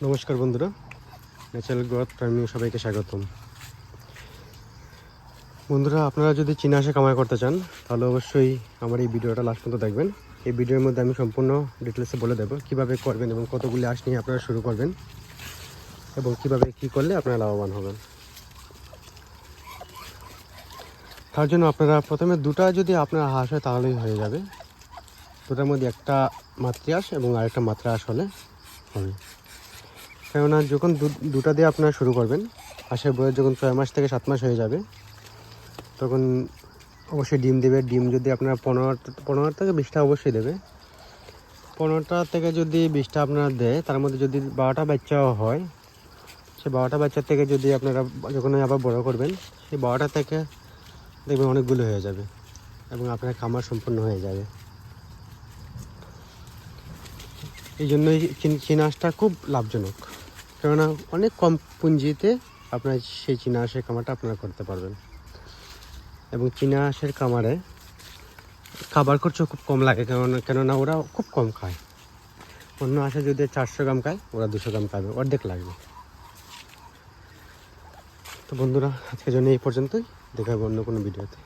নমস্কার বন্ধুরা, natural growth farming সবাইকে স্বাগতম। বন্ধুরা, আপনারা যদি চীনা হাঁসে কামাই করতে চান তাহলে অবশ্যই আমার এই ভিডিওটা লাস্ট পর্যন্ত দেখবেন। এই ভিডিওর মধ্যে আমি সম্পূর্ণ ডিটেলসে বলে দেবো কীভাবে করবেন এবং কতগুলি হাঁস নিয়ে আপনারা শুরু করবেন এবং কীভাবে কী করলে আপনারা লাভবান হবেন। তার জন্য আপনারা প্রথমে দুটা যদি আপনার হাঁস হয় তাহলেই হয়ে যাবে। দুটার মধ্যে একটা মাতৃ হাঁস এবং আরেকটা মাত্রা হাঁস হলে হবে। কেননা যখন দুটা দিয়ে আপনারা শুরু করবেন, হাঁসের বয়স যখন 6 মাস থেকে 7 মাস হয়ে যাবে তখন অবশ্যই ডিম দেবে। ডিম যদি আপনারা 15 থেকে 20টা অবশ্যই দেবে। 15টা থেকে যদি 20টা আপনারা দেয়, তার মধ্যে যদি 12টা বাচ্চাও হয়, সেই 12টা বাচ্চার থেকে যদি আপনারা যখন আবার বড় করবেন, সেই 12টা থেকে দেখবেন অনেকগুলো হয়ে যাবে এবং আপনার খামার সম্পূর্ণ হয়ে যাবে। এই জন্যই চীনা হাঁসটা খুব লাভজনক, কেননা অনেক কম পুঁজিতে আপনার সেই চীনা হাঁসের খামারটা আপনারা করতে পারবেন। এবং চীনা হাঁসের খামারে খাবার খরচ খুব কম লাগে, কেননা ওরা খুব কম খায়। অন্য হাঁসে যদি 400 গ্রাম খায়, ওরা 200 গ্রাম খাবে, অর্ধেক লাগবে। তো বন্ধুরা, আজকের জন্য এই পর্যন্তই। দেখা হবে অন্য কোনো ভিডিওতে।